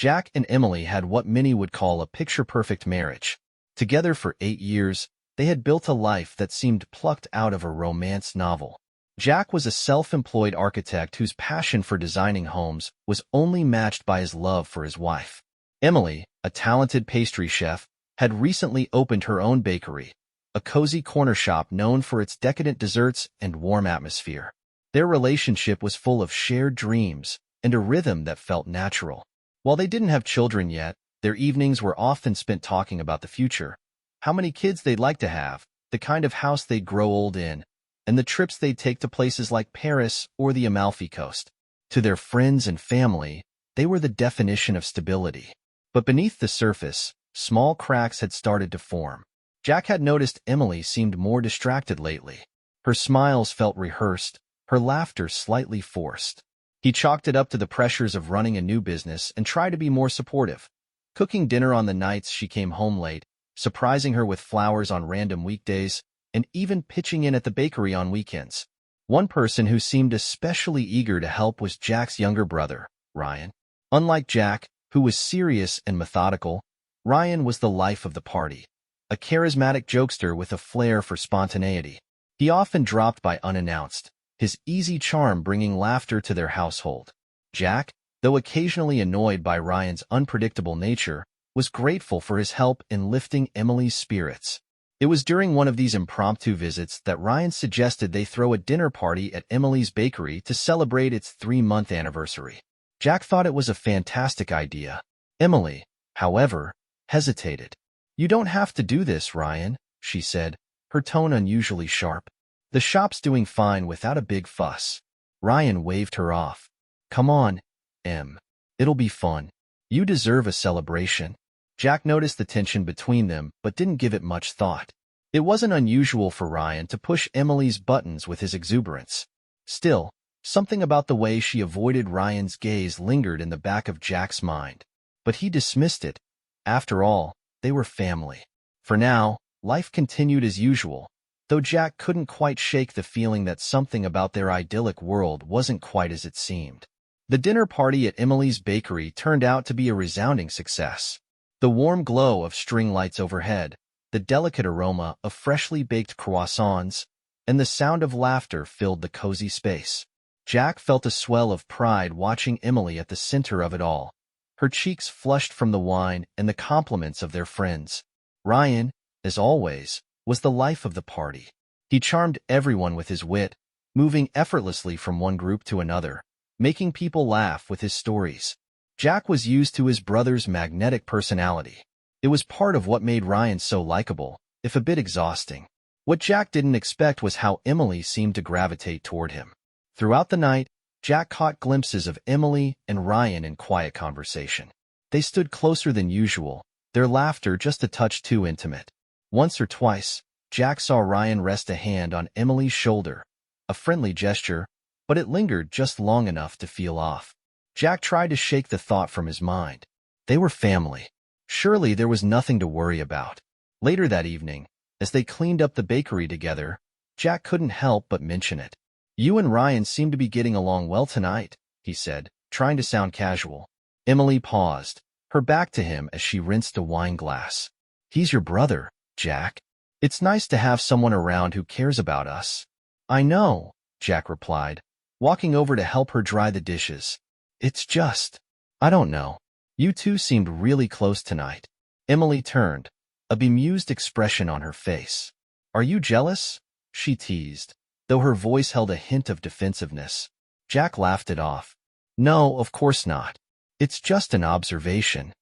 Jack and Emily had what many would call a picture-perfect marriage. Together for 8 years, they had built a life that seemed plucked out of a romance novel. Jack was a self-employed architect whose passion for designing homes was only matched by his love for his wife. Emily, a talented pastry chef, had recently opened her own bakery, a cozy corner shop known for its decadent desserts and warm atmosphere. Their relationship was full of shared dreams and a rhythm that felt natural. While they didn't have children yet, their evenings were often spent talking about the future, how many kids they'd like to have, the kind of house they'd grow old in, and the trips they'd take to places like Paris or the Amalfi Coast. To their friends and family, they were the definition of stability. But beneath the surface, small cracks had started to form. Jack had noticed Emily seemed more distracted lately. Her smiles felt rehearsed, her laughter slightly forced. He chalked it up to the pressures of running a new business and tried to be more supportive, cooking dinner on the nights she came home late, surprising her with flowers on random weekdays, and even pitching in at the bakery on weekends. One person who seemed especially eager to help was Jack's younger brother, Ryan. Unlike Jack, who was serious and methodical, Ryan was the life of the party, a charismatic jokester with a flair for spontaneity. He often dropped by unannounced, his easy charm bringing laughter to their household. Jack, though occasionally annoyed by Ryan's unpredictable nature, was grateful for his help in lifting Emily's spirits. It was during one of these impromptu visits that Ryan suggested they throw a dinner party at Emily's bakery to celebrate its 3-month anniversary. Jack thought it was a fantastic idea. Emily, however, hesitated. "You don't have to do this, Ryan," she said, her tone unusually sharp. "The shop's doing fine without a big fuss." Ryan waved her off. "Come on, Em. It'll be fun. You deserve a celebration." Jack noticed the tension between them but didn't give it much thought. It wasn't unusual for Ryan to push Emily's buttons with his exuberance. Still, something about the way she avoided Ryan's gaze lingered in the back of Jack's mind. But he dismissed it. After all, they were family. For now, life continued as usual, though Jack couldn't quite shake the feeling that something about their idyllic world wasn't quite as it seemed. The dinner party at Emily's bakery turned out to be a resounding success. The warm glow of string lights overhead, the delicate aroma of freshly baked croissants, and the sound of laughter filled the cozy space. Jack felt a swell of pride watching Emily at the center of it all, her cheeks flushed from the wine and the compliments of their friends. Ryan, as always, was the life of the party. He charmed everyone with his wit, moving effortlessly from one group to another, making people laugh with his stories. Jack was used to his brother's magnetic personality. It was part of what made Ryan so likable, if a bit exhausting. What Jack didn't expect was how Emily seemed to gravitate toward him. Throughout the night, Jack caught glimpses of Emily and Ryan in quiet conversation. They stood closer than usual, their laughter just a touch too intimate. Once or twice, Jack saw Ryan rest a hand on Emily's shoulder, a friendly gesture, but it lingered just long enough to feel off. Jack tried to shake the thought from his mind. They were family. Surely there was nothing to worry about. Later that evening, as they cleaned up the bakery together, Jack couldn't help but mention it. "You and Ryan seem to be getting along well tonight," he said, trying to sound casual. Emily paused, her back to him as she rinsed a wine glass. "He's your brother, Jack. It's nice to have someone around who cares about us." "I know," Jack replied, walking over to help her dry the dishes. "It's just, I don't know. You two seemed really close tonight." Emily turned, a bemused expression on her face. "Are you jealous?" she teased, though her voice held a hint of defensiveness. Jack laughed it off. "No, of course not. It's just an observation."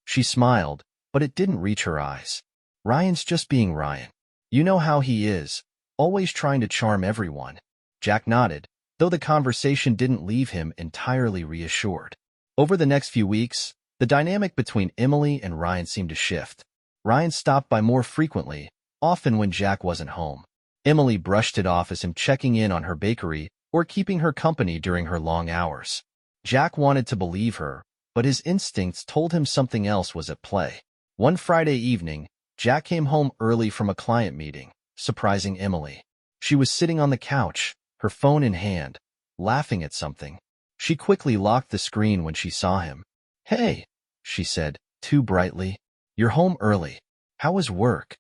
She smiled, but it didn't reach her eyes. "Ryan's just being Ryan. You know how he is, always trying to charm everyone." Jack nodded, though the conversation didn't leave him entirely reassured. Over the next few weeks, the dynamic between Emily and Ryan seemed to shift. Ryan stopped by more frequently, often when Jack wasn't home. Emily brushed it off as him checking in on her bakery or keeping her company during her long hours. Jack wanted to believe her, but his instincts told him something else was at play. One Friday evening, Jack came home early from a client meeting, surprising Emily. She was sitting on the couch, her phone in hand, laughing at something. She quickly locked the screen when she saw him. "Hey, she said, too brightly. You're home early. How was work?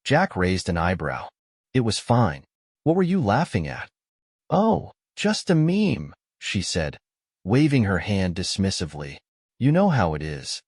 Jack raised an eyebrow. It was fine. What were you laughing at? Oh, just a meme, she said, waving her hand dismissively. You know how it is.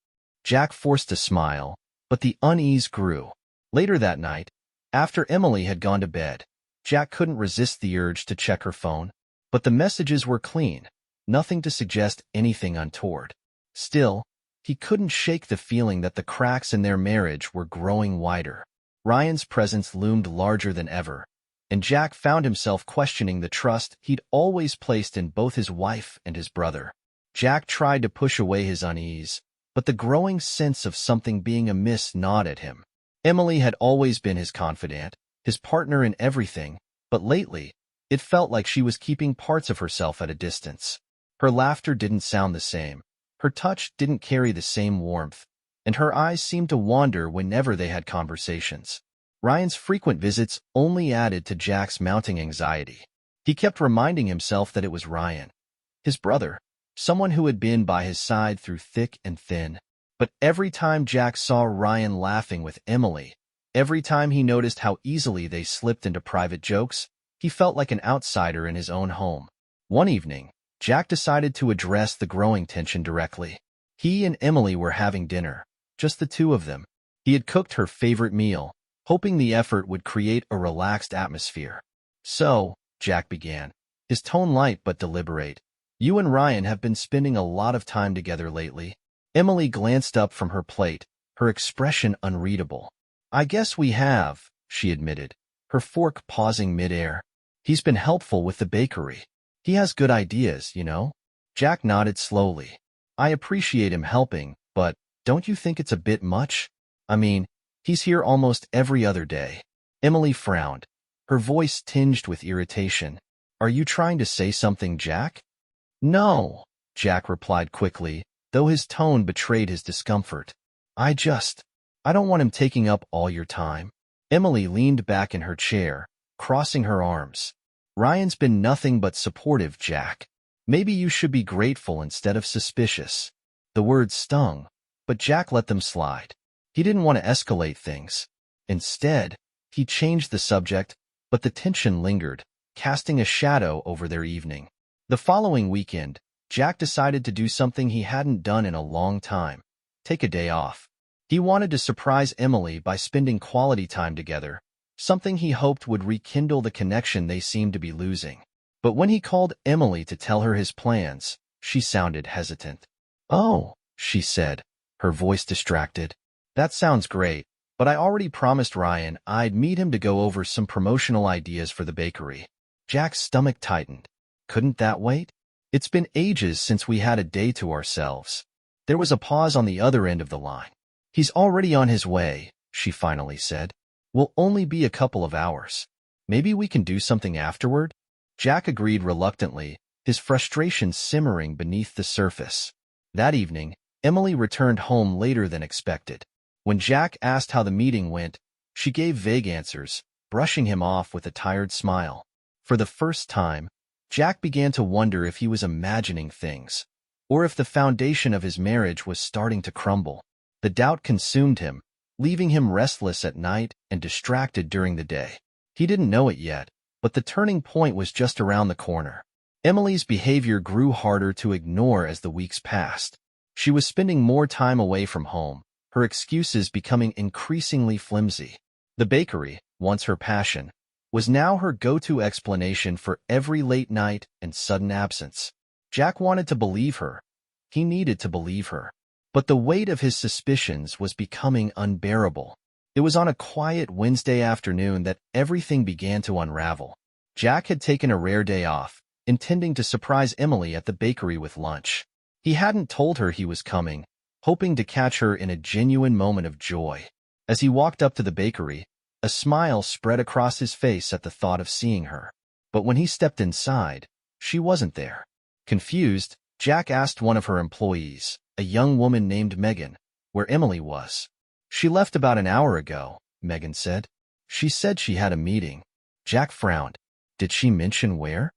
Jack forced a smile, but the unease grew. Later that night, after Emily had gone to bed, Jack couldn't resist the urge to check her phone. But the messages were clean, nothing to suggest anything untoward. Still, he couldn't shake the feeling that the cracks in their marriage were growing wider. Ryan's presence loomed larger than ever, and Jack found himself questioning the trust he'd always placed in both his wife and his brother. Jack tried to push away his unease, but the growing sense of something being amiss gnawed at him. Emily had always been his confidant, his partner in everything, but lately, it felt like she was keeping parts of herself at a distance. Her laughter didn't sound the same, her touch didn't carry the same warmth, and her eyes seemed to wander whenever they had conversations. Ryan's frequent visits only added to Jack's mounting anxiety. He kept reminding himself that it was Ryan, his brother, someone who had been by his side through thick and thin. But every time Jack saw Ryan laughing with Emily, every time he noticed how easily they slipped into private jokes, he felt like an outsider in his own home. One evening, Jack decided to address the growing tension directly. He and Emily were having dinner, just the two of them. He had cooked her favorite meal, hoping the effort would create a relaxed atmosphere. So, Jack began, his tone light but deliberate. You and Ryan have been spending a lot of time together lately. Emily glanced up from her plate, her expression unreadable. I guess we have, she admitted, her fork pausing midair. He's been helpful with the bakery. He has good ideas, you know? Jack nodded slowly. I appreciate him helping, but don't you think it's a bit much? I mean, he's here almost every other day. Emily frowned, her voice tinged with irritation. Are you trying to say something, Jack? No, Jack replied quickly, though his tone betrayed his discomfort. I don't want him taking up all your time. Emily leaned back in her chair, crossing her arms. Ryan's been nothing but supportive, Jack. Maybe you should be grateful instead of suspicious. The words stung, but Jack let them slide. He didn't want to escalate things. Instead, he changed the subject, but the tension lingered, casting a shadow over their evening. The following weekend, Jack decided to do something he hadn't done in a long time. Take a day off. He wanted to surprise Emily by spending quality time together, something he hoped would rekindle the connection they seemed to be losing. But when he called Emily to tell her his plans, she sounded hesitant. Oh, she said, her voice distracted. That sounds great, but I already promised Ryan I'd meet him to go over some promotional ideas for the bakery. Jack's stomach tightened. Couldn't that wait? It's been ages since we had a day to ourselves. There was a pause on the other end of the line. He's already on his way, she finally said. We'll only be a couple of hours. Maybe we can do something afterward? Jack agreed reluctantly, his frustration simmering beneath the surface. That evening, Emily returned home later than expected. When Jack asked how the meeting went, she gave vague answers, brushing him off with a tired smile. For the first time, Jack began to wonder if he was imagining things, or if the foundation of his marriage was starting to crumble. The doubt consumed him, leaving him restless at night and distracted during the day. He didn't know it yet, but the turning point was just around the corner. Emily's behavior grew harder to ignore as the weeks passed. She was spending more time away from home, her excuses becoming increasingly flimsy. The bakery, once her passion, was now her go-to explanation for every late night and sudden absence. Jack wanted to believe her. He needed to believe her. But the weight of his suspicions was becoming unbearable. It was on a quiet Wednesday afternoon that everything began to unravel. Jack had taken a rare day off, intending to surprise Emily at the bakery with lunch. He hadn't told her he was coming, hoping to catch her in a genuine moment of joy. As he walked up to the bakery, a smile spread across his face at the thought of seeing her. But when he stepped inside, she wasn't there. Confused, Jack asked one of her employees, a young woman named Megan, where Emily was. She left about an hour ago, Megan said. She said she had a meeting. Jack frowned. Did she mention where?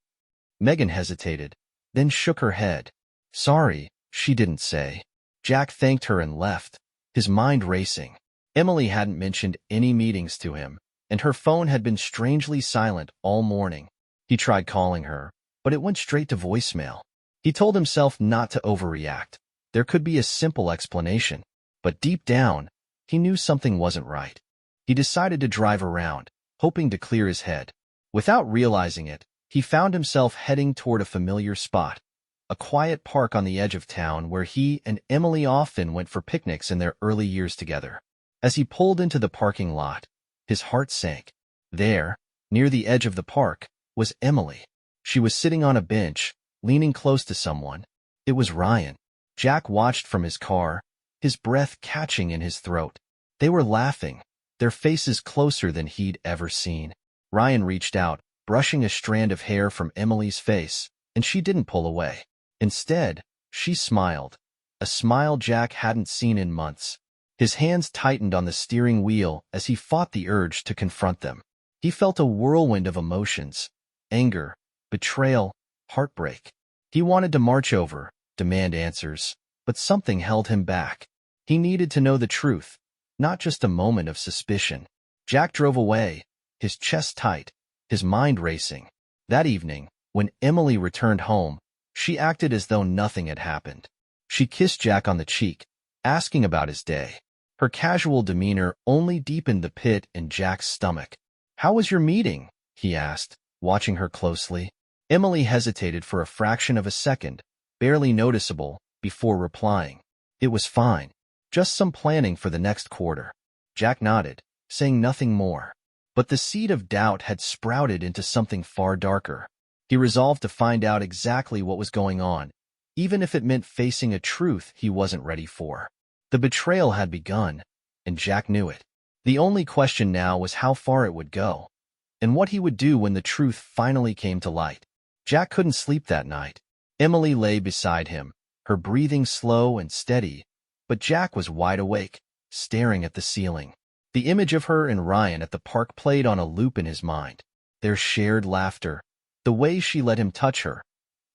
Megan hesitated, then shook her head. Sorry, she didn't say. Jack thanked her and left, his mind racing. Emily hadn't mentioned any meetings to him, and her phone had been strangely silent all morning. He tried calling her, but it went straight to voicemail. He told himself not to overreact. There could be a simple explanation, but deep down, he knew something wasn't right. He decided to drive around, hoping to clear his head. Without realizing it, he found himself heading toward a familiar spot, a quiet park on the edge of town where he and Emily often went for picnics in their early years together. As he pulled into the parking lot, his heart sank. There, near the edge of the park, was Emily. She was sitting on a bench, leaning close to someone. It was Ryan. Jack watched from his car, his breath catching in his throat. They were laughing, their faces closer than he'd ever seen. Ryan reached out, brushing a strand of hair from Emily's face, and she didn't pull away. Instead, she smiled, a smile Jack hadn't seen in months. His hands tightened on the steering wheel as he fought the urge to confront them. He felt a whirlwind of emotions: anger, betrayal, heartbreak. He wanted to march over, demand answers, but something held him back. He needed to know the truth, not just a moment of suspicion. Jack drove away, his chest tight, his mind racing. That evening, when Emily returned home, she acted as though nothing had happened. She kissed Jack on the cheek, asking about his day. Her casual demeanor only deepened the pit in Jack's stomach. "How was your meeting?" he asked, watching her closely. Emily hesitated for a fraction of a second, barely noticeable, before replying. "It was fine. Just some planning for the next quarter." Jack nodded, saying nothing more. But the seed of doubt had sprouted into something far darker. He resolved to find out exactly what was going on, even if it meant facing a truth he wasn't ready for. The betrayal had begun, and Jack knew it. The only question now was how far it would go, and what he would do when the truth finally came to light. Jack couldn't sleep that night. Emily lay beside him, her breathing slow and steady, but Jack was wide awake, staring at the ceiling. The image of her and Ryan at the park played on a loop in his mind. Their shared laughter, the way she let him touch her.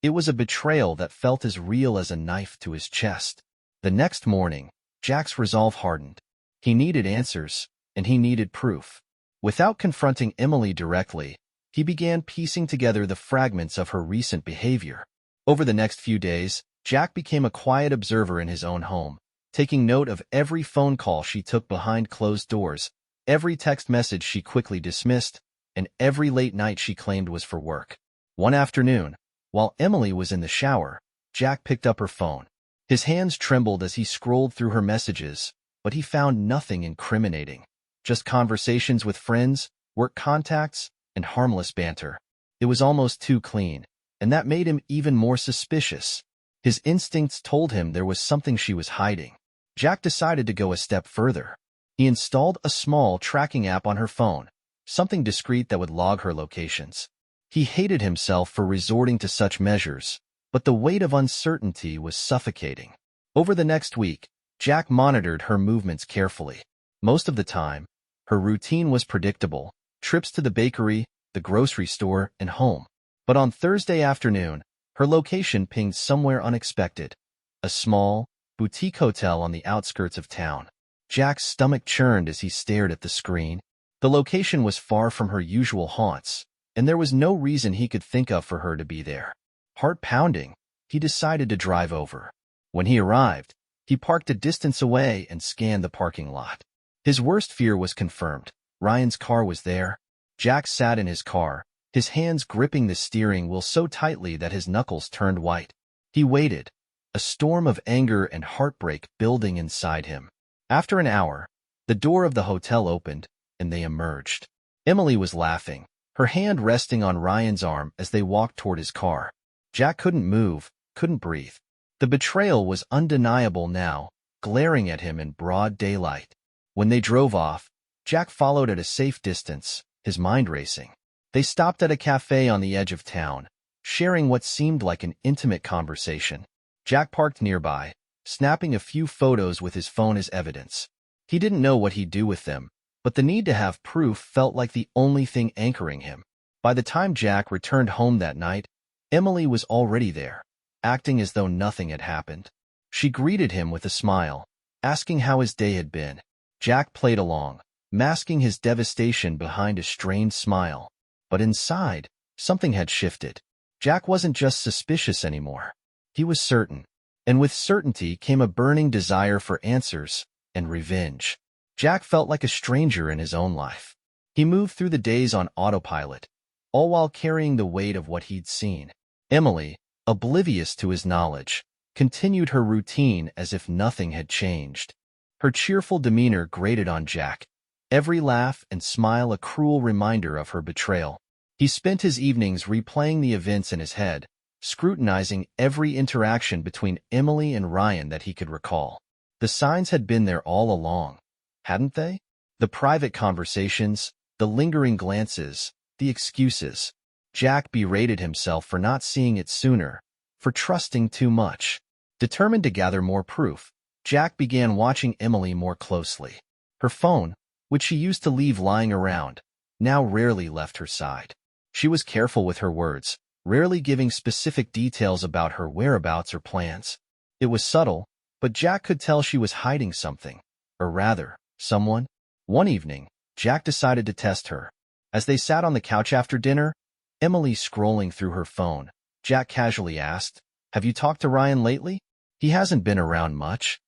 It was a betrayal that felt as real as a knife to his chest. The next morning, Jack's resolve hardened. He needed answers, and he needed proof. Without confronting Emily directly, he began piecing together the fragments of her recent behavior. Over the next few days, Jack became a quiet observer in his own home, taking note of every phone call she took behind closed doors, every text message she quickly dismissed, and every late night she claimed was for work. One afternoon, while Emily was in the shower, Jack picked up her phone. His hands trembled as he scrolled through her messages, but he found nothing incriminating. Just conversations with friends, work contacts, and harmless banter. It was almost too clean, and that made him even more suspicious. His instincts told him there was something she was hiding. Jack decided to go a step further. He installed a small tracking app on her phone, something discreet that would log her locations. He hated himself for resorting to such measures, but the weight of uncertainty was suffocating. Over the next week, Jack monitored her movements carefully. Most of the time, her routine was predictable: trips to the bakery, the grocery store, and home. But on Thursday afternoon, her location pinged somewhere unexpected: a small, boutique hotel on the outskirts of town. Jack's stomach churned as he stared at the screen. The location was far from her usual haunts, and there was no reason he could think of for her to be there. Heart pounding, he decided to drive over. When he arrived, he parked a distance away and scanned the parking lot. His worst fear was confirmed. Ryan's car was there. Jack sat in his car, his hands gripping the steering wheel so tightly that his knuckles turned white. He waited, a storm of anger and heartbreak building inside him. After an hour, the door of the hotel opened, and they emerged. Emily was laughing, her hand resting on Ryan's arm as they walked toward his car. Jack couldn't move, couldn't breathe. The betrayal was undeniable now, glaring at him in broad daylight. When they drove off, Jack followed at a safe distance, his mind racing. They stopped at a cafe on the edge of town, sharing what seemed like an intimate conversation. Jack parked nearby, snapping a few photos with his phone as evidence. He didn't know what he'd do with them, but the need to have proof felt like the only thing anchoring him. By the time Jack returned home that night, Emily was already there, acting as though nothing had happened. She greeted him with a smile, asking how his day had been. Jack played along, masking his devastation behind a strained smile. But inside, something had shifted. Jack wasn't just suspicious anymore. He was certain. And with certainty came a burning desire for answers and revenge. Jack felt like a stranger in his own life. He moved through the days on autopilot, all while carrying the weight of what he'd seen. Emily, oblivious to his knowledge, continued her routine as if nothing had changed. Her cheerful demeanor grated on Jack, every laugh and smile a cruel reminder of her betrayal. He spent his evenings replaying the events in his head, scrutinizing every interaction between Emily and Ryan that he could recall. The signs had been there all along, hadn't they? The private conversations, the lingering glances, the excuses. Jack berated himself for not seeing it sooner, for trusting too much. Determined to gather more proof, Jack began watching Emily more closely. Her phone, which she used to leave lying around, now rarely left her side. She was careful with her words, rarely giving specific details about her whereabouts or plans. It was subtle, but Jack could tell she was hiding something, or rather, someone. One evening, Jack decided to test her. As they sat on the couch after dinner, Emily scrolling through her phone, Jack casually asked, "Have you talked to Ryan lately? He hasn't been around much."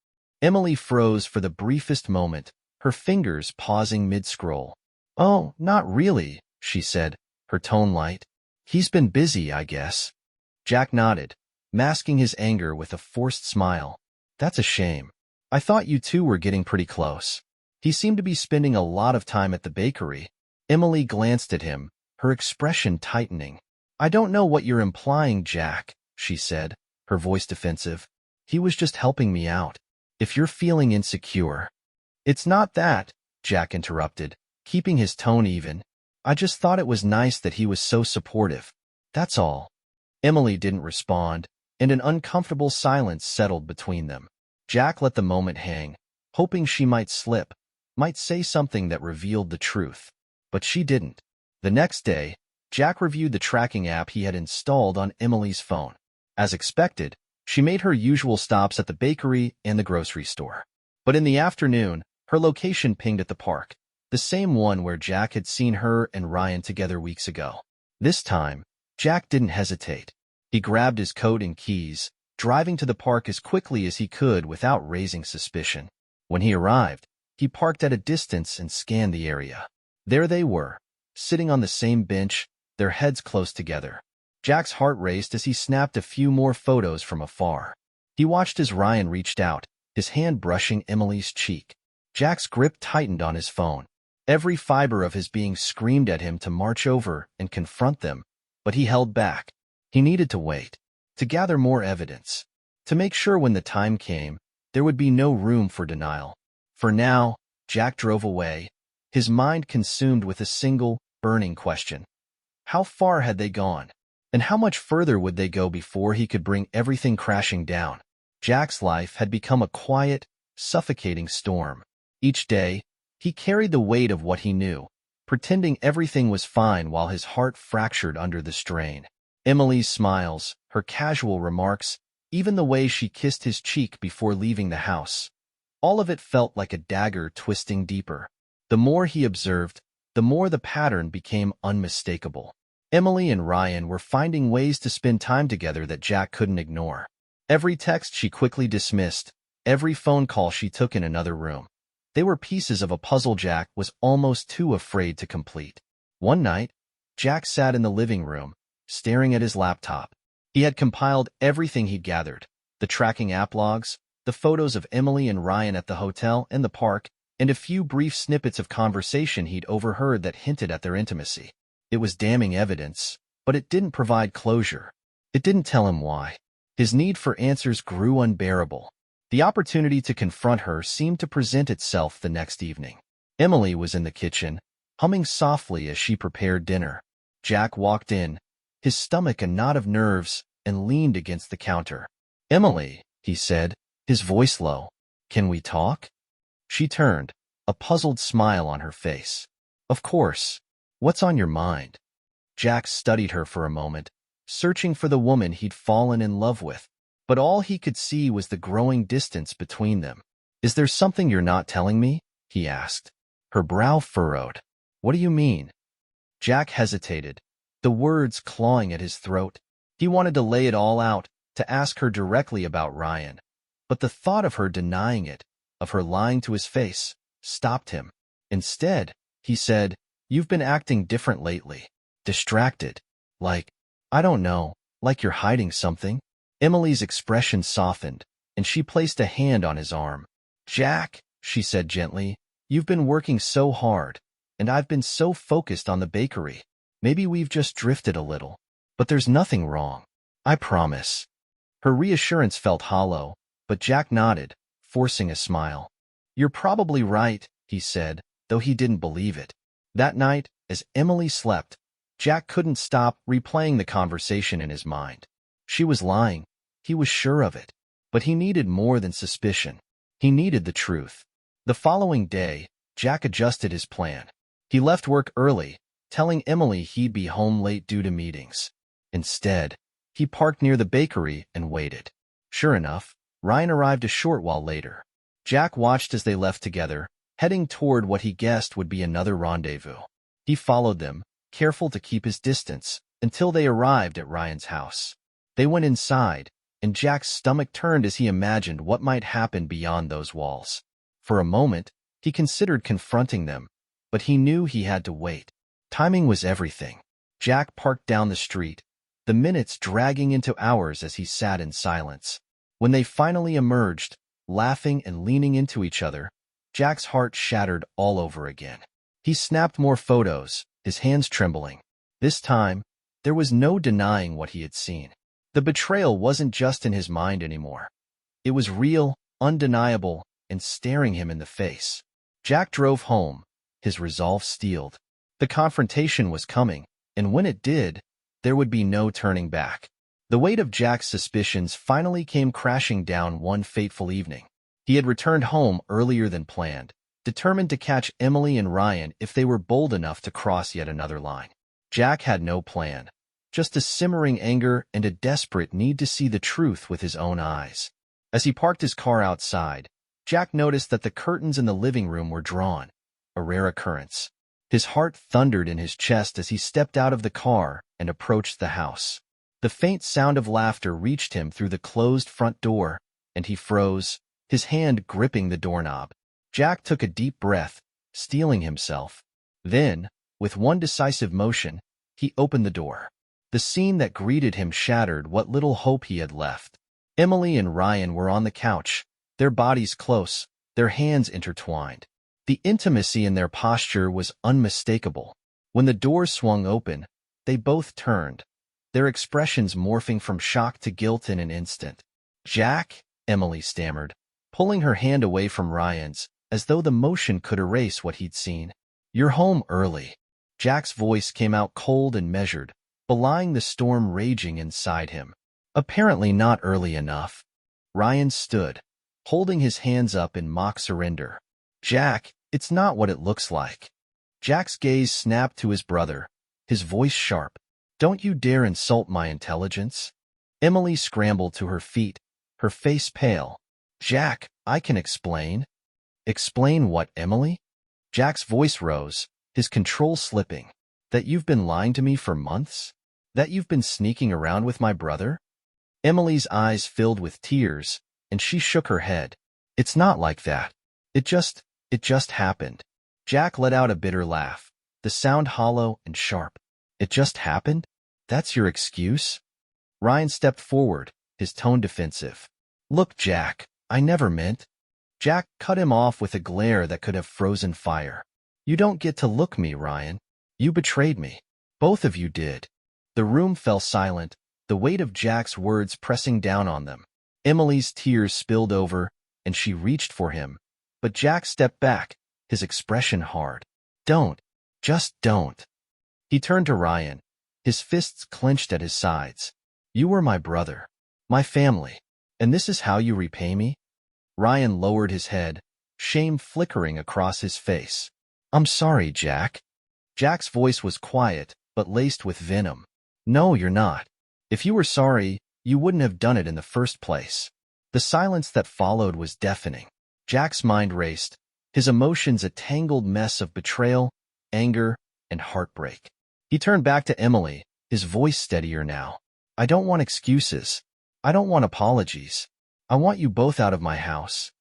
Emily froze for the briefest moment, her fingers pausing mid-scroll. "Oh, not really," she said, her tone light. "He's been busy, I guess." Jack nodded, masking his anger with a forced smile. "That's a shame. I thought you two were getting pretty close. He seemed to be spending a lot of time at the bakery." Emily glanced at him, her expression tightening. "I don't know what you're implying, Jack," she said, her voice defensive. "He was just helping me out. If you're feeling insecure—" "It's not that," Jack interrupted, keeping his tone even. "I just thought it was nice that he was so supportive. That's all." Emily didn't respond, and an uncomfortable silence settled between them. Jack let the moment hang, hoping she might slip, might say something that revealed the truth. But she didn't. The next day, Jack reviewed the tracking app he had installed on Emily's phone. As expected, she made her usual stops at the bakery and the grocery store. But in the afternoon, her location pinged at the park, the same one where Jack had seen her and Ryan together weeks ago. This time, Jack didn't hesitate. He grabbed his coat and keys, driving to the park as quickly as he could without raising suspicion. When he arrived, he parked at a distance and scanned the area. There they were, sitting on the same bench, their heads close together. Jack's heart raced as he snapped a few more photos from afar. He watched as Ryan reached out, his hand brushing Emily's cheek. Jack's grip tightened on his phone. Every fiber of his being screamed at him to march over and confront them, but he held back. He needed to wait, to gather more evidence, to make sure when the time came, there would be no room for denial. For now, Jack drove away, his mind consumed with a single, burning question. How far had they gone? And how much further would they go before he could bring everything crashing down? Jack's life had become a quiet, suffocating storm. Each day, he carried the weight of what he knew, pretending everything was fine while his heart fractured under the strain. Emily's smiles, her casual remarks, even the way she kissed his cheek before leaving the house. All of it felt like a dagger twisting deeper. The more he observed, the more the pattern became unmistakable. Emily and Ryan were finding ways to spend time together that Jack couldn't ignore. Every text she quickly dismissed, every phone call she took in another room. They were pieces of a puzzle Jack was almost too afraid to complete. One night, Jack sat in the living room, staring at his laptop. He had compiled everything he'd gathered, the tracking app logs, the photos of Emily and Ryan at the hotel and the park, and a few brief snippets of conversation he'd overheard that hinted at their intimacy. It was damning evidence, but it didn't provide closure. It didn't tell him why. His need for answers grew unbearable. The opportunity to confront her seemed to present itself the next evening. Emily was in the kitchen, humming softly as she prepared dinner. Jack walked in, his stomach a knot of nerves, and leaned against the counter. "Emily," he said, his voice low, "can we talk?" She turned, a puzzled smile on her face. "Of course. What's on your mind?" Jack studied her for a moment, searching for the woman he'd fallen in love with. but all he could see was the growing distance between them. "Is there something you're not telling me?" he asked. Her brow furrowed. "What do you mean?" Jack hesitated, the words clawing at his throat. He wanted to lay it all out, to ask her directly about Ryan, but the thought of her denying it, of her lying to his face, stopped him. Instead, he said, "You've been acting different lately. Distracted. Like, I don't know, like you're hiding something." Emily's expression softened, and she placed a hand on his arm. "Jack," she said gently, "you've been working so hard, and I've been so focused on the bakery. Maybe we've just drifted a little. But there's nothing wrong. I promise." Her reassurance felt hollow, but Jack nodded, forcing a smile. "You're probably right," he said, though he didn't believe it. That night, as Emily slept, Jack couldn't stop replaying the conversation in his mind. She was lying. He was sure of it. But he needed more than suspicion. He needed the truth. The following day, Jack adjusted his plan. He left work early, telling Emily he'd be home late due to meetings. Instead, he parked near the bakery and waited. Sure enough, Ryan arrived a short while later. Jack watched as they left together, heading toward what he guessed would be another rendezvous. He followed them, careful to keep his distance, until they arrived at Ryan's house. They went inside, and Jack's stomach turned as he imagined what might happen beyond those walls. For a moment, he considered confronting them, but he knew he had to wait. Timing was everything. Jack parked down the street, the minutes dragging into hours as he sat in silence. When they finally emerged, laughing and leaning into each other, Jack's heart shattered all over again. He snapped more photos, his hands trembling. This time, there was no denying what he had seen. The betrayal wasn't just in his mind anymore. It was real, undeniable, and staring him in the face. Jack drove home, his resolve steeled. The confrontation was coming, and when it did, there would be no turning back. The weight of Jack's suspicions finally came crashing down one fateful evening. He had returned home earlier than planned, determined to catch Emily and Ryan if they were bold enough to cross yet another line. Jack had no plan, just a simmering anger and a desperate need to see the truth with his own eyes. As he parked his car outside, Jack noticed that the curtains in the living room were drawn, a rare occurrence. His heart thundered in his chest as he stepped out of the car and approached the house. The faint sound of laughter reached him through the closed front door, and he froze, his hand gripping the doorknob. Jack took a deep breath, steeling himself. Then, with one decisive motion, he opened the door. The scene that greeted him shattered what little hope he had left. Emily and Ryan were on the couch, their bodies close, their hands intertwined. The intimacy in their posture was unmistakable. When the door swung open, they both turned, their expressions morphing from shock to guilt in an instant. "Jack," Emily stammered, pulling her hand away from Ryan's, as though the motion could erase what he'd seen. "You're home early." Jack's voice came out cold and measured, belying the storm raging inside him. "Apparently not early enough." Ryan stood, holding his hands up in mock surrender. "Jack, it's not what it looks like." Jack's gaze snapped to his brother, his voice sharp. "Don't you dare insult my intelligence." Emily scrambled to her feet, her face pale. "Jack, I can explain." "Explain what, Emily?" Jack's voice rose, his control slipping. "That you've been lying to me for months? That you've been sneaking around with my brother?" Emily's eyes filled with tears, and she shook her head. "It's not like that. It just happened." Jack let out a bitter laugh, the sound hollow and sharp. "It just happened? That's your excuse?" Ryan stepped forward, his tone defensive. "Look, Jack, I never meant." Jack cut him off with a glare that could have frozen fire. "You don't get to look me, Ryan. You betrayed me. Both of you did." The room fell silent, the weight of Jack's words pressing down on them. Emily's tears spilled over, and she reached for him, but Jack stepped back, his expression hard. "Don't. Just don't." He turned to Ryan, his fists clenched at his sides. "You were my brother, my family, and this is how you repay me?" Ryan lowered his head, shame flickering across his face. "I'm sorry, Jack." Jack's voice was quiet, but laced with venom. "No, you're not. If you were sorry, you wouldn't have done it in the first place. The silence that followed was deafening. Jack's mind raced, his emotions a tangled mess of betrayal, anger, and heartbreak. He turned back to Emily, his voice steadier now. I don't want excuses. I don't want apologies. I want you both out of my house.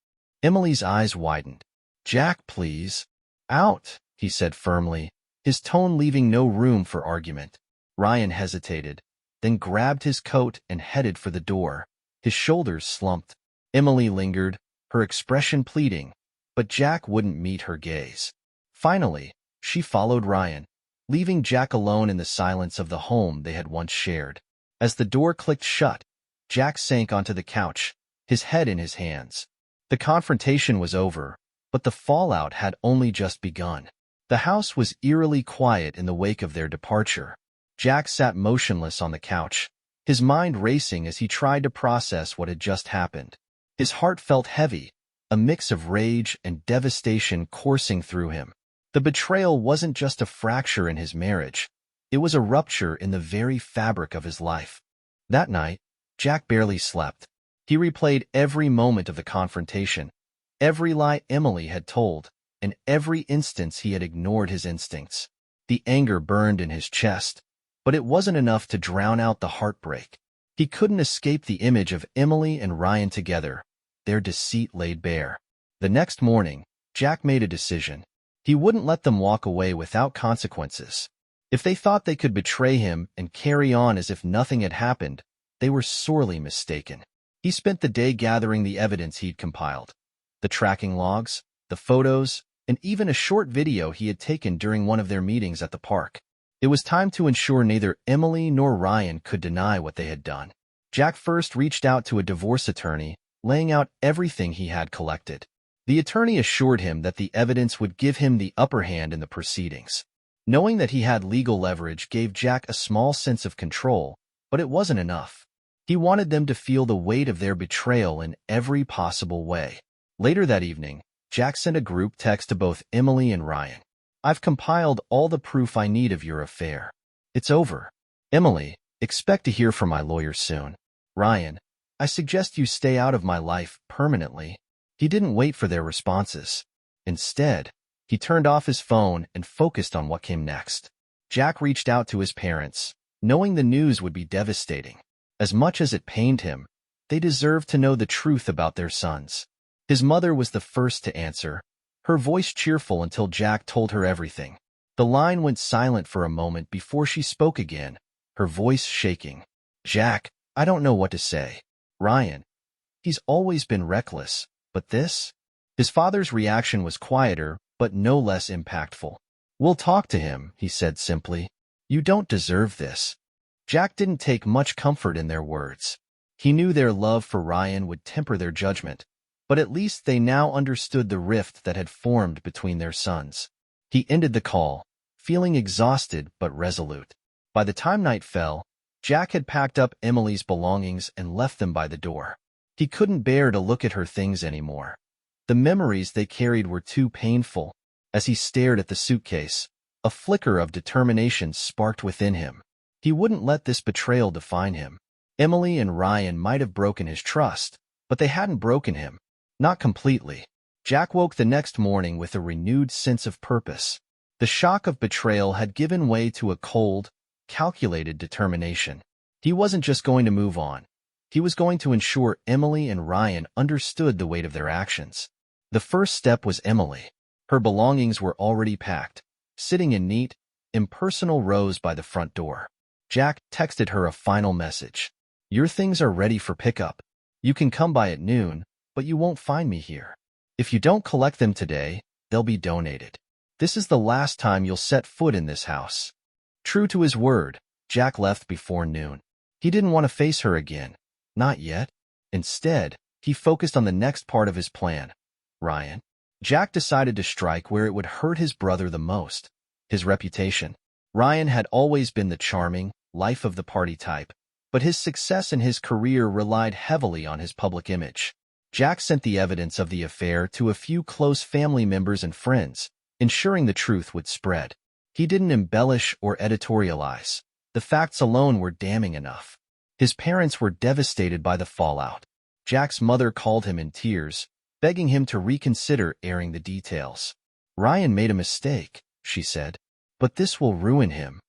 Emily's eyes widened. Jack, please. Out, he said firmly, his tone leaving no room for argument. Ryan hesitated, then grabbed his coat and headed for the door. His shoulders slumped. Emily lingered, her expression pleading, but Jack wouldn't meet her gaze. Finally, she followed Ryan, leaving Jack alone in the silence of the home they had once shared. As the door clicked shut, Jack sank onto the couch, his head in his hands. The confrontation was over, but the fallout had only just begun. The house was eerily quiet in the wake of their departure. Jack sat motionless on the couch, his mind racing as he tried to process what had just happened. His heart felt heavy, a mix of rage and devastation coursing through him. The betrayal wasn't just a fracture in his marriage, it was a rupture in the very fabric of his life. That night, Jack barely slept. He replayed every moment of the confrontation, every lie Emily had told, and every instance he had ignored his instincts. The anger burned in his chest, but it wasn't enough to drown out the heartbreak. He couldn't escape the image of Emily and Ryan together, their deceit laid bare. The next morning, Jack made a decision. He wouldn't let them walk away without consequences. If they thought they could betray him and carry on as if nothing had happened, they were sorely mistaken. He spent the day gathering the evidence he'd compiled. The tracking logs, the photos, and even a short video he had taken during one of their meetings at the park. It was time to ensure neither Emily nor Ryan could deny what they had done. Jack first reached out to a divorce attorney, laying out everything he had collected. The attorney assured him that the evidence would give him the upper hand in the proceedings. Knowing that he had legal leverage gave Jack a small sense of control, but it wasn't enough. He wanted them to feel the weight of their betrayal in every possible way. Later that evening, Jack sent a group text to both Emily and Ryan. I've compiled all the proof I need of your affair. It's over. Emily, expect to hear from my lawyer soon. Ryan, I suggest you stay out of my life permanently. He didn't wait for their responses. Instead, he turned off his phone and focused on what came next. Jack reached out to his parents, knowing the news would be devastating. As much as it pained him, they deserved to know the truth about their sons. His mother was the first to answer, her voice cheerful until Jack told her everything. The line went silent for a moment before she spoke again, her voice shaking. Jack, I don't know what to say. Ryan, he's always been reckless, but this? His father's reaction was quieter, but no less impactful. We'll talk to him, he said simply. You don't deserve this. Jack didn't take much comfort in their words. He knew their love for Ryan would temper their judgment, but at least they now understood the rift that had formed between their sons. He ended the call, feeling exhausted but resolute. By the time night fell, Jack had packed up Emily's belongings and left them by the door. He couldn't bear to look at her things anymore. The memories they carried were too painful. As he stared at the suitcase, a flicker of determination sparked within him. He wouldn't let this betrayal define him. Emily and Ryan might have broken his trust, but they hadn't broken him. Not completely. Jack woke the next morning with a renewed sense of purpose. The shock of betrayal had given way to a cold, calculated determination. He wasn't just going to move on. He was going to ensure Emily and Ryan understood the weight of their actions. The first step was Emily. Her belongings were already packed, sitting in neat, impersonal rows by the front door. Jack texted her a final message. Your things are ready for pickup. You can come by at noon, but you won't find me here. If you don't collect them today, they'll be donated. This is the last time you'll set foot in this house. True to his word, Jack left before noon. He didn't want to face her again. Not yet. Instead, he focused on the next part of his plan. Ryan. Jack decided to strike where it would hurt his brother the most. His reputation. Ryan had always been the charming, life-of-the-party type, but his success in his career relied heavily on his public image. Jack sent the evidence of the affair to a few close family members and friends, ensuring the truth would spread. He didn't embellish or editorialize. The facts alone were damning enough. His parents were devastated by the fallout. Jack's mother called him in tears, begging him to reconsider airing the details. "Ryan made a mistake," she said, "but this will ruin him."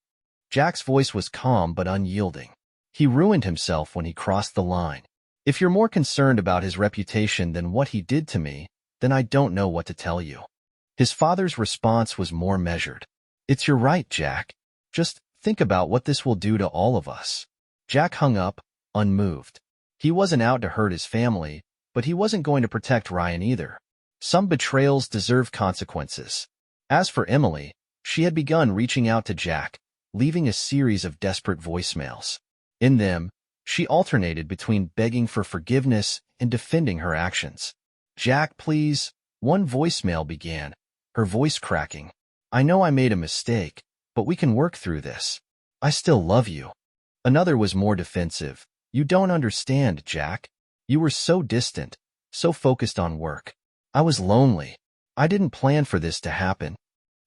Jack's voice was calm but unyielding. "He ruined himself when he crossed the line. If you're more concerned about his reputation than what he did to me, then I don't know what to tell you." His father's response was more measured. "It's your right, Jack. Just think about what this will do to all of us." Jack hung up, unmoved. He wasn't out to hurt his family, but he wasn't going to protect Ryan either. Some betrayals deserve consequences. As for Emily, she had begun reaching out to Jack, leaving a series of desperate voicemails. In them, she alternated between begging for forgiveness and defending her actions. "Jack, please," one voicemail began, her voice cracking. "I know I made a mistake, but we can work through this. I still love you." Another was more defensive. "You don't understand, Jack. You were so distant, so focused on work. I was lonely. I didn't plan for this to happen."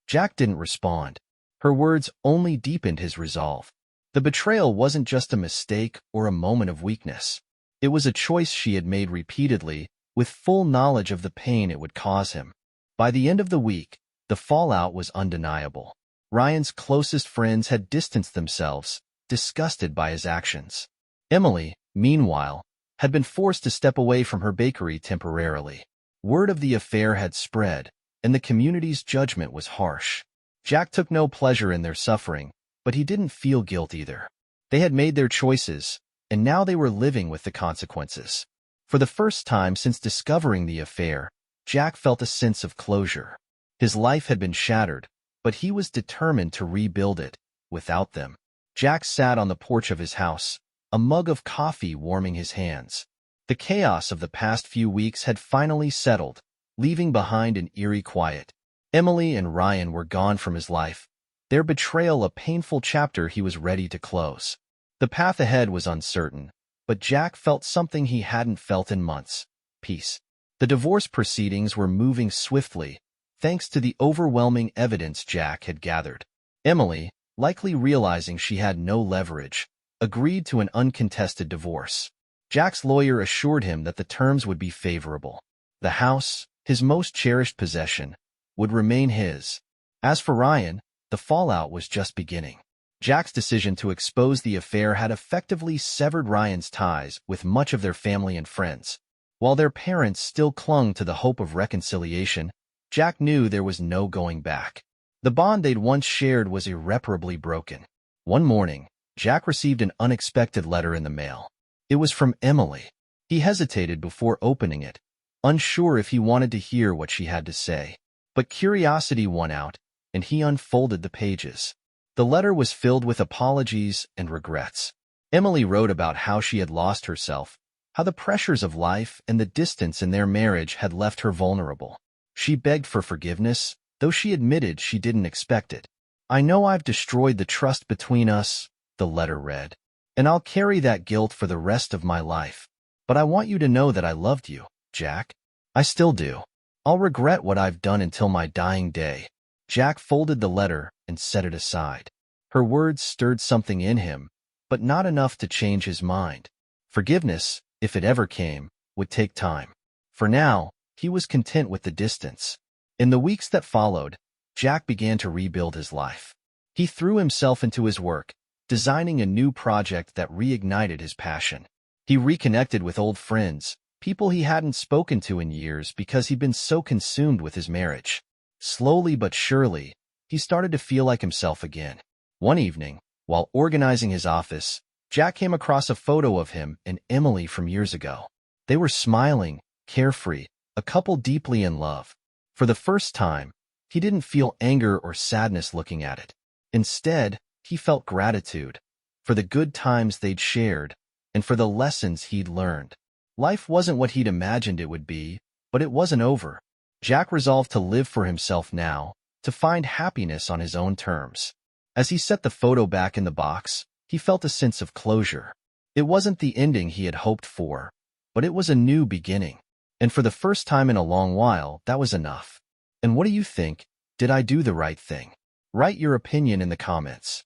Jack didn't respond. Her words only deepened his resolve. The betrayal wasn't just a mistake or a moment of weakness. It was a choice she had made repeatedly, with full knowledge of the pain it would cause him. By the end of the week, the fallout was undeniable. Ryan's closest friends had distanced themselves, disgusted by his actions. Emily, meanwhile, had been forced to step away from her bakery temporarily. Word of the affair had spread, and the community's judgment was harsh. Jack took no pleasure in their suffering, but he didn't feel guilt either. They had made their choices, and now they were living with the consequences. For the first time since discovering the affair, Jack felt a sense of closure. His life had been shattered, but he was determined to rebuild it, without them. Jack sat on the porch of his house, a mug of coffee warming his hands. The chaos of the past few weeks had finally settled, leaving behind an eerie quiet. Emily and Ryan were gone from his life, their betrayal a painful chapter he was ready to close. The path ahead was uncertain, but Jack felt something he hadn't felt in months: peace. The divorce proceedings were moving swiftly, thanks to the overwhelming evidence Jack had gathered. Emily, likely realizing she had no leverage, agreed to an uncontested divorce. Jack's lawyer assured him that the terms would be favorable. The house, his most cherished possession, would remain his. As for Ryan, the fallout was just beginning. Jack's decision to expose the affair had effectively severed Ryan's ties with much of their family and friends. While their parents still clung to the hope of reconciliation, Jack knew there was no going back. The bond they'd once shared was irreparably broken. One morning, Jack received an unexpected letter in the mail. It was from Emily. He hesitated before opening it, unsure if he wanted to hear what she had to say. But curiosity won out, and he unfolded the pages. The letter was filled with apologies and regrets. Emily wrote about how she had lost herself, how the pressures of life and the distance in their marriage had left her vulnerable. She begged for forgiveness, though she admitted she didn't expect it. "I know I've destroyed the trust between us," the letter read, "and I'll carry that guilt for the rest of my life. But I want you to know that I loved you, Jack. I still do. I'll regret what I've done until my dying day." Jack folded the letter and set it aside. Her words stirred something in him, but not enough to change his mind. Forgiveness, if it ever came, would take time. For now, he was content with the distance. In the weeks that followed, Jack began to rebuild his life. He threw himself into his work, designing a new project that reignited his passion. He reconnected with old friends, people he hadn't spoken to in years because he'd been so consumed with his marriage. Slowly but surely, he started to feel like himself again. One evening, while organizing his office, Jack came across a photo of him and Emily from years ago. They were smiling, carefree, a couple deeply in love. For the first time, he didn't feel anger or sadness looking at it. Instead, he felt gratitude for the good times they'd shared and for the lessons he'd learned. Life wasn't what he'd imagined it would be, but it wasn't over. Jack resolved to live for himself now, to find happiness on his own terms. As he set the photo back in the box, he felt a sense of closure. It wasn't the ending he had hoped for, but it was a new beginning. And for the first time in a long while, that was enough. And what do you think? Did I do the right thing? Write your opinion in the comments.